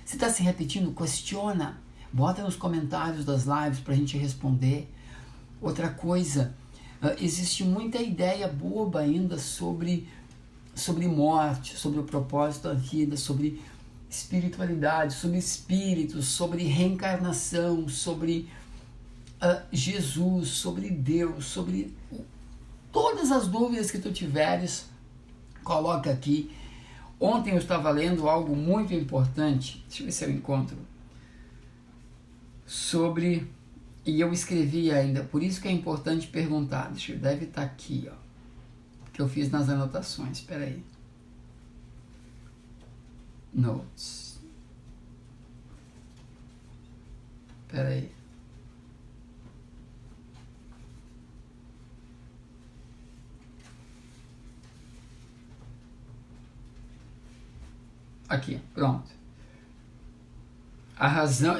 Se está se repetindo, questiona. Bota nos comentários das lives para a gente responder. Outra coisa, existe muita ideia boba ainda sobre morte, sobre o propósito da vida, sobre espiritualidade, sobre espíritos, sobre reencarnação, sobre Jesus, sobre Deus, sobre todas as dúvidas que tu tiveres, coloca aqui. Ontem eu estava lendo algo muito importante, deixa eu ver se eu encontro, e eu escrevi ainda, por isso que é importante perguntar, deve estar aqui, ó, que eu fiz nas anotações, espera aí. Notes. Espera aí. Aqui, pronto.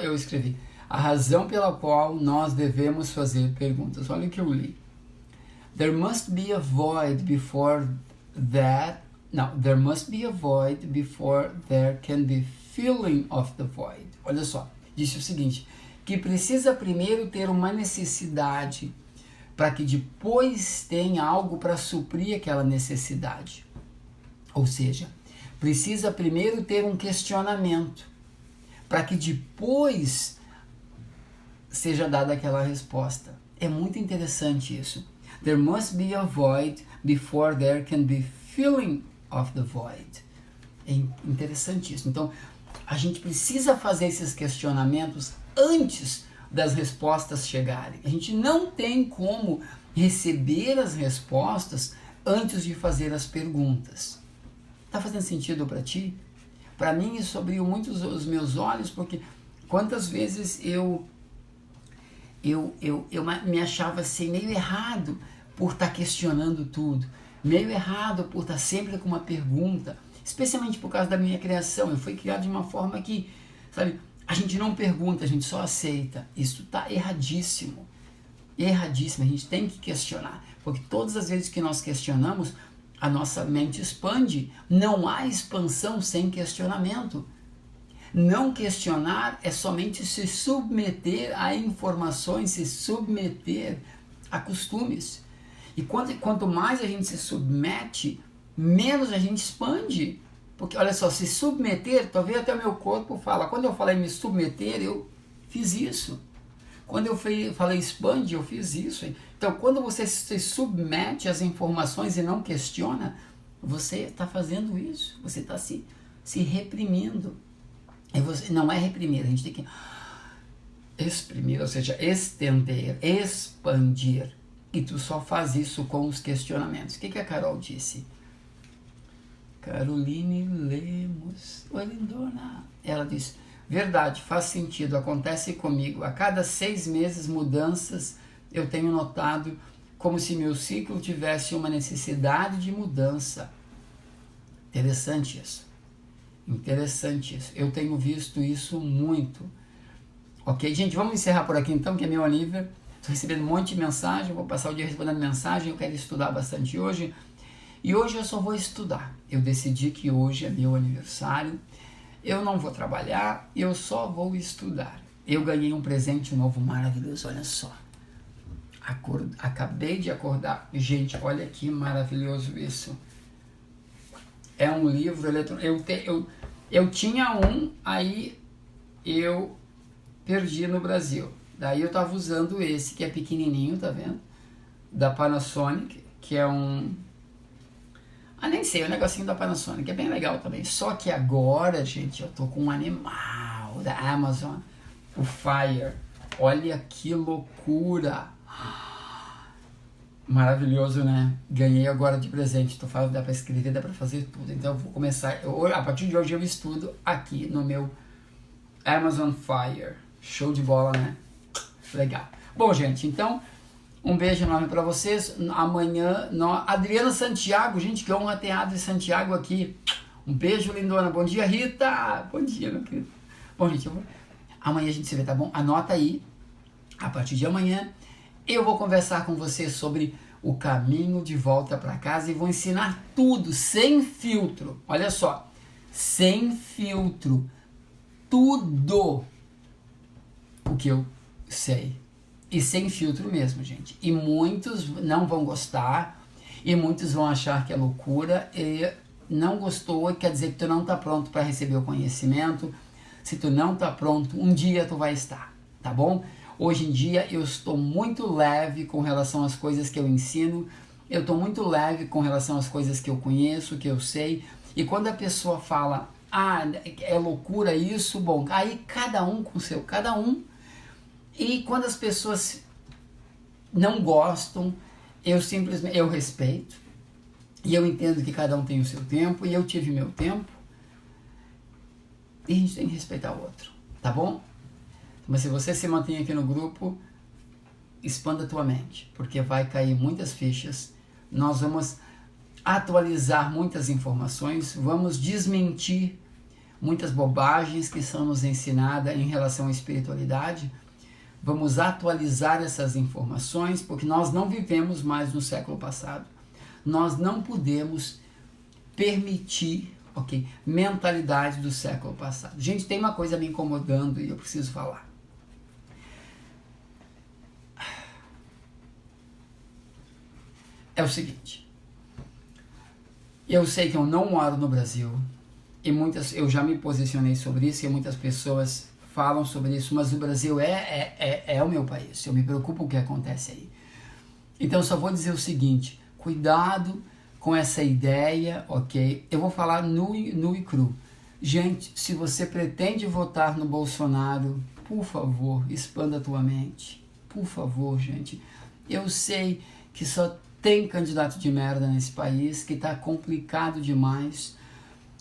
Eu escrevi. A razão pela qual nós devemos fazer perguntas. Olha o que eu li. There must be a void before that. No, there must be a void before there can be filling of the void. Olha só, disse o seguinte, que precisa primeiro ter uma necessidade para que depois tenha algo para suprir aquela necessidade. Ou seja, precisa primeiro ter um questionamento para que depois seja dada aquela resposta. É muito interessante isso. There must be a void before there can be filling of the void. É interessantíssimo. Então, a gente precisa fazer esses questionamentos antes das respostas chegarem. A gente não tem como receber as respostas antes de fazer as perguntas. Está fazendo sentido para ti? Para mim isso abriu muito os meus olhos, porque quantas vezes eu me achava assim meio errado por estar questionando tudo, meio errado por estar sempre com uma pergunta, especialmente por causa da minha criação. Eu fui criado de uma forma que, sabe, a gente não pergunta, a gente só aceita. Isso está erradíssimo. Erradíssimo, a gente tem que questionar, porque todas as vezes que nós questionamos, a nossa mente expande. Não há expansão sem questionamento. Não questionar é somente se submeter a informações, se submeter a costumes. E quanto mais a gente se submete, menos a gente expande. Porque, olha só, se submeter, talvez até o meu corpo fala. Quando eu falei me submeter, eu fiz isso. Quando eu falei expande, eu fiz isso. Então, quando você se submete às informações e não questiona, você está fazendo isso. Você está se reprimindo. E você, não é reprimir, a gente tem que exprimir, ou seja, estender, expandir. E tu só faz isso com os questionamentos. O que a Carol disse? Caroline Lemos. Oi, lindona. Ela disse, verdade, faz sentido, acontece comigo. A cada 6 meses, mudanças, eu tenho notado como se meu ciclo tivesse uma necessidade de mudança. Interessante isso. Interessante isso. Eu tenho visto isso muito. Ok, gente, vamos encerrar por aqui então, que é meu aniversário. Estou recebendo um monte de mensagem, vou passar o dia respondendo mensagem, eu quero estudar bastante hoje. E hoje eu só vou estudar. Eu decidi que hoje é meu aniversário, eu não vou trabalhar, eu só vou estudar. Eu ganhei um presente novo maravilhoso, olha só. Acabei de acordar. Gente, olha que maravilhoso isso. É um livro eletrônico. Eu tinha um, aí eu perdi no Brasil. Daí eu tava usando esse, que é pequenininho, tá vendo? Da Panasonic, que é um... nem sei, o negocinho da Panasonic, é bem legal também. Só que agora, gente, eu tô com um animal da Amazon, o Fire. Olha que loucura! Maravilhoso, né? Ganhei agora de presente. Tu fala, dá pra escrever, dá pra fazer tudo. Então eu vou começar. A partir de hoje eu estudo aqui no meu Amazon Fire. Show de bola, né? Legal. Bom, gente, então, um beijo enorme para vocês. Amanhã, Adriana Santiago, gente, que honra ter a Adri Santiago aqui. Um beijo, lindona. Bom dia, Rita. Bom dia, meu querido. Bom, gente, amanhã a gente se vê, tá bom? Anota aí, a partir de amanhã, eu vou conversar com você sobre o caminho de volta para casa e vou ensinar tudo, sem filtro. Olha só, sem filtro. Tudo o que eu sei. E sem filtro mesmo, gente. E muitos não vão gostar, e muitos vão achar que é loucura, e não gostou, quer dizer que tu não está pronto para receber o conhecimento. Se tu não está pronto, um dia tu vai estar, tá bom? Hoje em dia eu estou muito leve com relação às coisas que eu ensino, eu estou muito leve com relação às coisas que eu conheço, que eu sei, e quando a pessoa fala, é loucura isso, bom, aí cada um com o seu, cada um. E quando as pessoas não gostam, eu respeito, e eu entendo que cada um tem o seu tempo, e eu tive meu tempo, e a gente tem que respeitar o outro, tá bom? Mas se você se mantém aqui no grupo, expanda a tua mente, porque vai cair muitas fichas, nós vamos atualizar muitas informações, vamos desmentir muitas bobagens que são nos ensinadas em relação à espiritualidade, vamos atualizar essas informações, porque nós não vivemos mais no século passado, nós não podemos permitir, mentalidade do século passado. Gente, tem uma coisa me incomodando e eu preciso falar. É o seguinte, eu sei que eu não moro no Brasil, e eu já me posicionei sobre isso, e muitas pessoas falam sobre isso, mas o Brasil é o meu país, eu me preocupo com o que acontece aí. Então eu só vou dizer o seguinte, cuidado com essa ideia, ok? Eu vou falar nu e cru. Gente, se você pretende votar no Bolsonaro, por favor, expanda a tua mente. Por favor, gente. Eu sei que só tem candidato de merda nesse país, que tá complicado demais,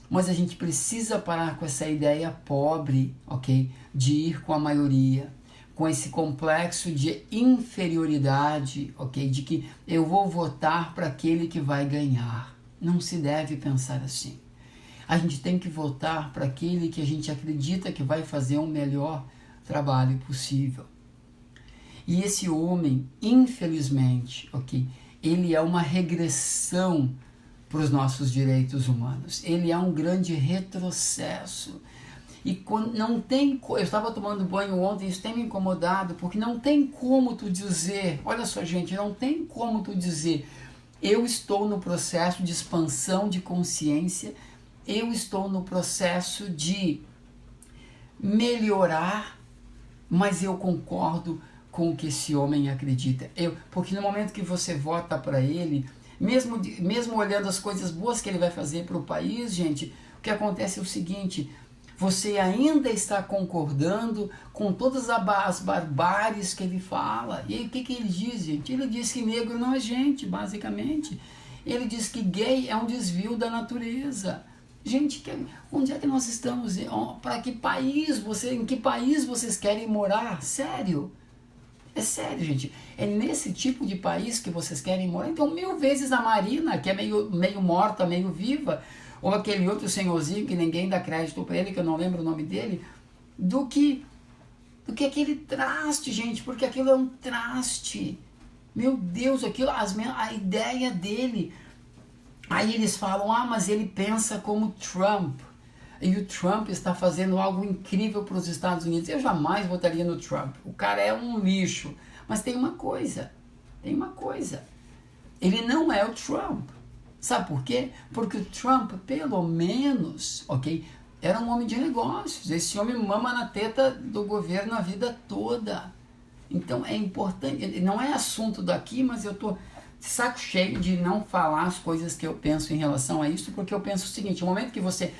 mas a gente precisa parar com essa ideia pobre, ok? De ir com a maioria, com esse complexo de inferioridade, ok? De que eu vou votar para aquele que vai ganhar. Não se deve pensar assim. A gente tem que votar para aquele que a gente acredita que vai fazer o melhor trabalho possível. E esse homem, infelizmente, ok? Ele é uma regressão para os nossos direitos humanos. Ele é um grande retrocesso. E quando não tem, eu estava tomando banho ontem, isso tem me incomodado, porque não tem como tu dizer, olha só gente, não tem como tu dizer, eu estou no processo de expansão de consciência, eu estou no processo de melhorar, mas eu concordo com o que esse homem acredita. Porque no momento que você vota para ele, mesmo olhando as coisas boas que ele vai fazer para o país, gente, o que acontece é o seguinte, você ainda está concordando com todas as barbáries que ele fala. E aí, o que ele diz, gente? Ele diz que negro não é gente, basicamente. Ele diz que gay é um desvio da natureza. Gente, onde é que nós estamos? Para que país em que país vocês querem morar? Sério? É sério, gente. É nesse tipo de país que vocês querem morar? Então, 1000 vezes a Marina, que é meio morta, meio viva, ou aquele outro senhorzinho que ninguém dá crédito para ele, que eu não lembro o nome dele, do que aquele traste, gente, porque aquilo é um traste. Meu Deus, aquilo, a ideia dele. Aí eles falam, mas ele pensa como Trump. E o Trump está fazendo algo incrível para os Estados Unidos. Eu jamais votaria no Trump. O cara é um lixo. Mas tem uma coisa. Ele não é o Trump. Sabe por quê? Porque o Trump, pelo menos, ok, era um homem de negócios. Esse homem mama na teta do governo a vida toda. Então é importante. Não é assunto daqui, mas eu tô de saco cheio de não falar as coisas que eu penso em relação a isso, porque eu penso o seguinte, o momento que você...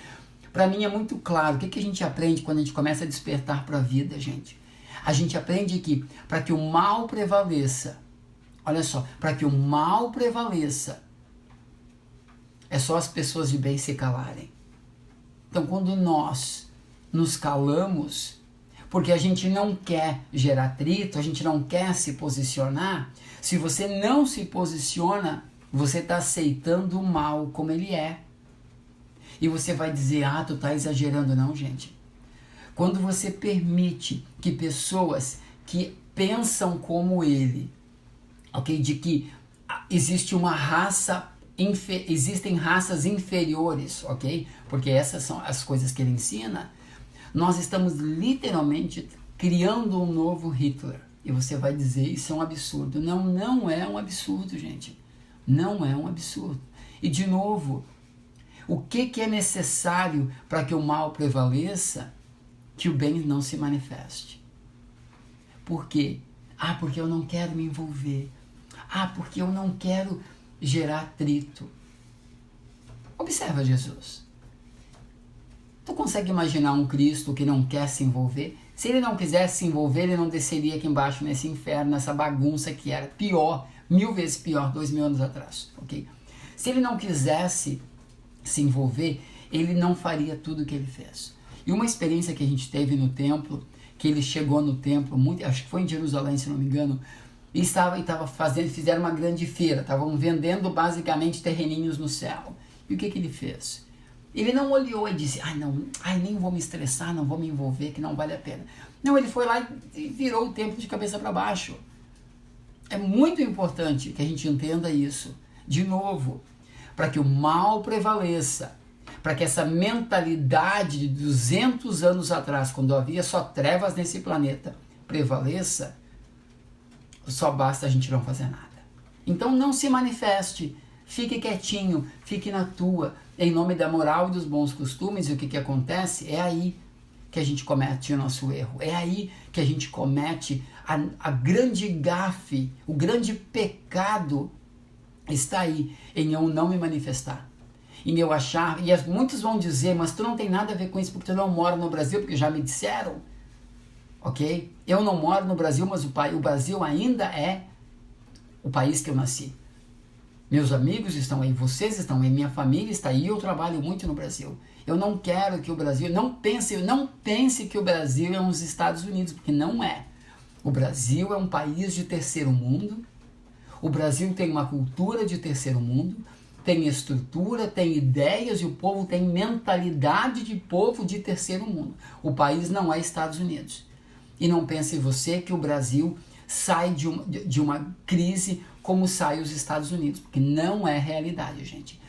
Para mim é muito claro, o que a gente aprende quando a gente começa a despertar para a vida, gente? A gente aprende que para que o mal prevaleça, olha só, para que o mal prevaleça, é só as pessoas de bem se calarem. Então quando nós nos calamos, Porque a gente não quer gerar atrito, a gente não quer se posicionar. Se você não se posiciona, você está aceitando o mal como ele é. E você vai dizer, ah, tu tá exagerando. Não, gente. Quando você permite que pessoas que pensam como ele, ok, de que existe uma raça, existem raças inferiores, ok, porque essas são as coisas que ele ensina, nós estamos literalmente criando um novo Hitler. E você vai dizer, isso é um absurdo. Não, não é um absurdo, gente. Não é um absurdo. E de novo, o que é necessário para que o mal prevaleça? Que o bem não se manifeste. Por quê? Ah, porque eu não quero me envolver. Ah, porque eu não quero gerar atrito. Observa Jesus. Tu consegue imaginar um Cristo que não quer se envolver? Se ele não quisesse se envolver, ele não desceria aqui embaixo nesse inferno, nessa bagunça que era pior, 1000 vezes pior, 2000 anos atrás, ok? Se ele não quisesse se envolver, ele não faria tudo o que ele fez. E uma experiência que a gente teve no templo, que ele chegou no templo, acho que foi em Jerusalém, se não me engano, e fizeram uma grande feira, estavam vendendo basicamente terreninhos no céu. E o que ele fez? Ele não olhou e disse, nem vou me estressar, não vou me envolver, que não vale a pena. Não, ele foi lá e virou o templo de cabeça para baixo. É muito importante que a gente entenda isso. De novo, para que o mal prevaleça, para que essa mentalidade de 200 anos atrás, quando havia só trevas nesse planeta, prevaleça, só basta a gente não fazer nada. Então não se manifeste, fique quietinho, fique na tua, em nome da moral e dos bons costumes. E o que acontece? É aí que a gente comete o nosso erro, é aí que a gente comete a grande gafe, o grande pecado está aí, em eu não me manifestar, em eu achar, e muitos vão dizer, mas tu não tem nada a ver com isso porque tu não mora no Brasil, porque já me disseram, ok? Eu não moro no Brasil, mas o Brasil ainda é o país que eu nasci. Meus amigos estão aí, vocês estão aí, minha família está aí, eu trabalho muito no Brasil. Eu não quero que o Brasil, não pense que o Brasil é uns Estados Unidos, porque não é. O Brasil é um país de terceiro mundo, o Brasil tem uma cultura de terceiro mundo, tem estrutura, tem ideias e o povo tem mentalidade de povo de terceiro mundo. O país não é Estados Unidos. E não pense você que o Brasil sai de uma crise como sai os Estados Unidos, porque não é realidade, gente.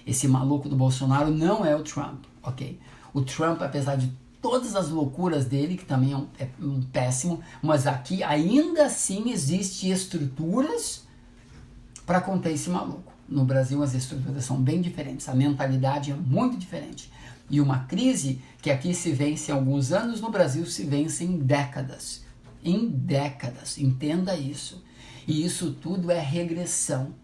Esse maluco do Bolsonaro não é o Trump, ok? O Trump, apesar de todas as loucuras dele, que também é um péssimo, mas aqui ainda assim existe estruturas para conter esse maluco. No Brasil as estruturas são bem diferentes, a mentalidade é muito diferente. E uma crise que aqui se vence em alguns anos, no Brasil se vence em décadas. Em décadas, entenda isso. E isso tudo é regressão.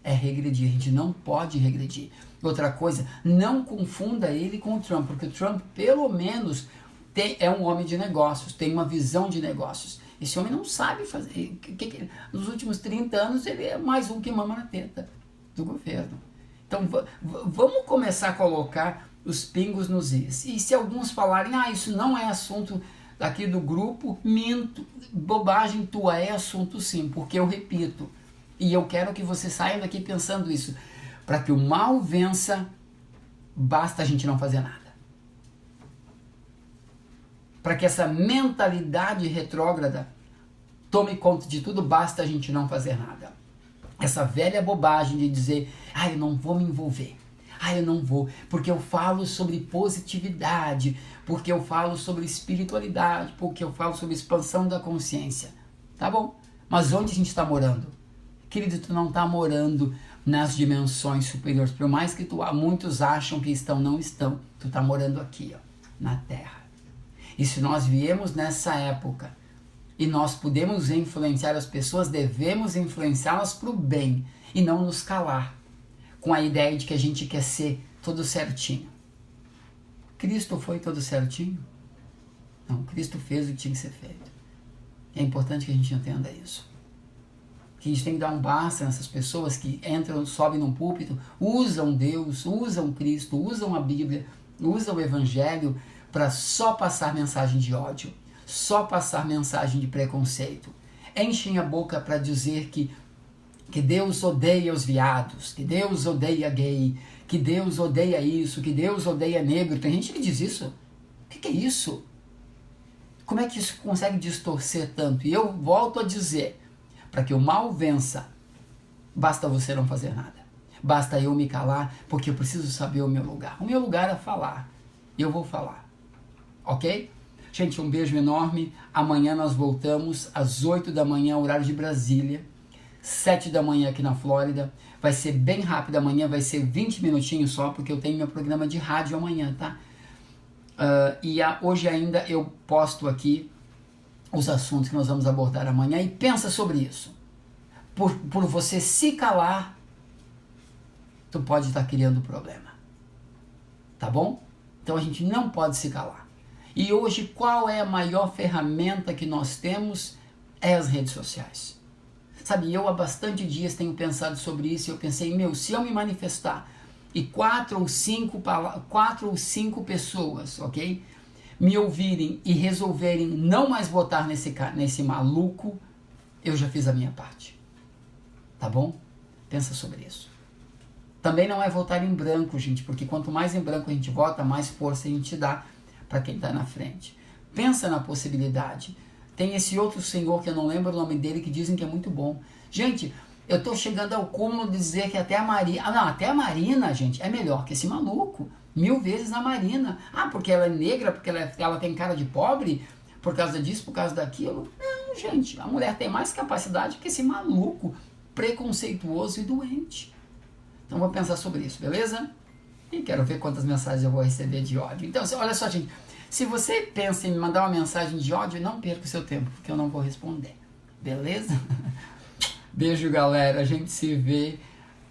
É regredir, a gente não pode regredir. Outra coisa, não confunda ele com o Trump, porque o Trump pelo menos é um homem de negócios, tem uma visão de negócios. Esse homem não sabe fazer. Nos últimos 30 anos ele é mais um que mama na teta do governo. Então vamos começar a colocar os pingos nos is. E se alguns falarem, isso não é assunto aqui do grupo, minto, bobagem tua, é assunto sim, porque eu repito, e eu quero que você saia daqui pensando isso, para que o mal vença, basta a gente não fazer nada. Para que essa mentalidade retrógrada tome conta de tudo, basta a gente não fazer nada. Essa velha bobagem de dizer, eu não vou me envolver. Eu não vou, porque eu falo sobre positividade, porque eu falo sobre espiritualidade, porque eu falo sobre expansão da consciência. Tá bom, mas onde a gente está morando? Querido, tu não está morando nas dimensões superiores, por mais que muitos acham que estão, não estão. Tu está morando aqui, na Terra. E se nós viemos nessa época e nós podemos influenciar as pessoas, devemos influenciá-las para o bem e não nos calar com a ideia de que a gente quer ser todo certinho. Cristo foi todo certinho? Não, Cristo fez o que tinha que ser feito. É importante que a gente entenda isso. Que a gente tem que dar um basta nessas pessoas que entram, sobem num púlpito, usam Deus, usam Cristo, usam a Bíblia, usam o Evangelho para só passar mensagem de ódio, só passar mensagem de preconceito. Enchem a boca para dizer que Deus odeia os viados, que Deus odeia gay, que Deus odeia isso, que Deus odeia negro. Tem gente que diz isso. O que é isso? Como é que isso consegue distorcer tanto? E eu volto a dizer, para que o mal vença, basta você não fazer nada. Basta eu me calar, porque eu preciso saber o meu lugar. O meu lugar é falar. Eu vou falar. Ok? Gente, um beijo enorme. Amanhã nós voltamos às 8 da manhã, horário de Brasília. 7 da manhã aqui na Flórida. Vai ser bem rápido amanhã, vai ser 20 minutinhos só, porque eu tenho meu programa de rádio amanhã, tá? Hoje ainda eu posto aqui os assuntos que nós vamos abordar amanhã e pensa sobre isso. Por você se calar, tu pode estar criando problema. Tá bom? Então a gente não pode se calar. E hoje qual é a maior ferramenta que nós temos? É as redes sociais. Sabe, eu há bastante dias tenho pensado sobre isso e eu pensei, se eu me manifestar e 4 ou 5 pessoas, ok, me ouvirem e resolverem não mais votar nesse maluco, eu já fiz a minha parte. Tá bom? Pensa sobre isso. Também não é votar em branco, gente, porque quanto mais em branco a gente vota, mais força a gente dá para quem está na frente. Pensa na possibilidade. Tem esse outro senhor, que eu não lembro o nome dele, que dizem que é muito bom. Gente, eu tô chegando ao cúmulo de dizer que até a Marina... até a Marina, gente, é melhor que esse maluco. 1000 vezes a Marina. Porque ela é negra, porque ela tem cara de pobre, por causa disso, por causa daquilo. Não, gente, a mulher tem mais capacidade que esse maluco preconceituoso e doente. Então vou pensar sobre isso, beleza? E quero ver quantas mensagens eu vou receber de ódio. Então, olha só, gente. Se você pensa em me mandar uma mensagem de ódio, não perca o seu tempo, porque eu não vou responder. Beleza? Beijo, galera. A gente se vê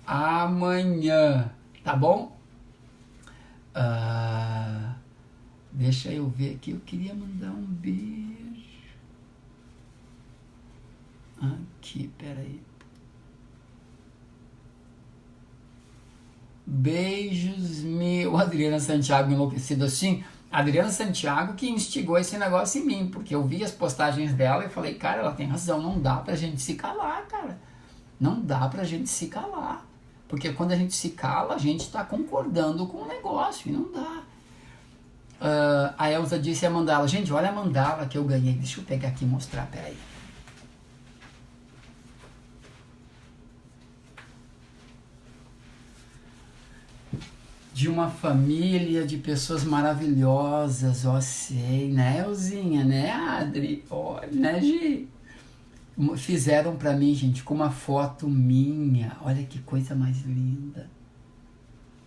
amanhã. Tá bom? Deixa eu ver aqui. Eu queria mandar um beijo. Aqui, peraí. Beijos, meu. Adriana Santiago enlouquecido assim. Adriana Santiago que instigou esse negócio em mim, porque eu vi as postagens dela e falei, cara, ela tem razão, não dá pra gente se calar, cara. Não dá pra gente se calar. Porque quando a gente se cala, a gente tá concordando com o negócio e não dá. A Elza disse a mandala. Gente, olha a mandala que eu ganhei. Deixa eu pegar aqui e mostrar, peraí. De uma família de pessoas maravilhosas, sei, né, Elzinha, né, Adri, olha, né, Gi? Fizeram pra mim, gente, com uma foto minha, olha que coisa mais linda.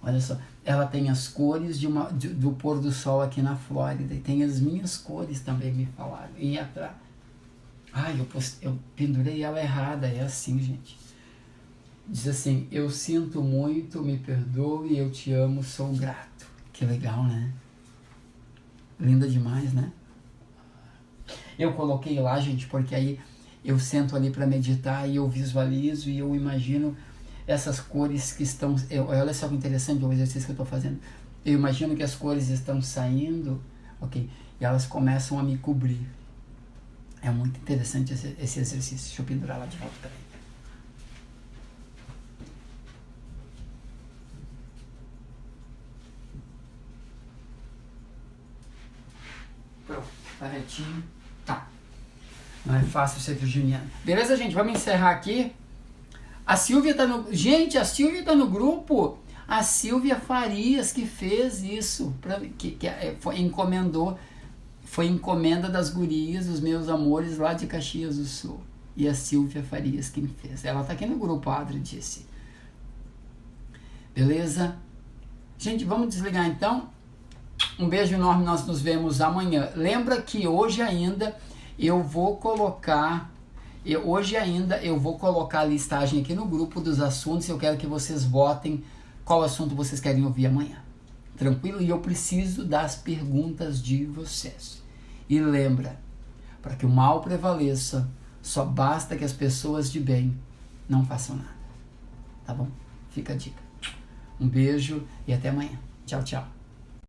Olha só, ela tem as cores do pôr do sol aqui na Flórida, e tem as minhas cores também, me falaram, e atrás. Eu pendurei ela errada, é assim, gente. Diz assim, eu sinto muito, me perdoe, eu te amo, sou grato. Que legal, né? Linda demais, né? Eu coloquei lá, gente, porque aí eu sento ali para meditar e eu visualizo e eu imagino essas cores que estão... olha só que interessante o exercício que eu estou fazendo. Eu imagino que as cores estão saindo, ok? E elas começam a me cobrir. É muito interessante esse exercício. Deixa eu pendurar lá de volta também. Tá retinho. Tá. Não é fácil ser virginiano. Beleza, gente? Vamos encerrar aqui. A Silvia tá no... Gente, a Silvia tá no grupo. A Silvia Farias que fez isso. Encomendou. Foi encomenda das gurias, os meus amores lá de Caxias do Sul. E a Silvia Farias que me fez. Ela tá aqui no grupo, a Adri disse. Beleza? Gente, vamos desligar então. Um beijo enorme, nós nos vemos amanhã. Lembra que hoje ainda eu vou colocar a listagem aqui no grupo dos assuntos. Eu quero que vocês votem qual assunto vocês querem ouvir amanhã. Tranquilo? E eu preciso das perguntas de vocês. E lembra, para que o mal prevaleça, só basta que as pessoas de bem não façam nada. Tá bom? Fica a dica. Um beijo e até amanhã. Tchau, tchau.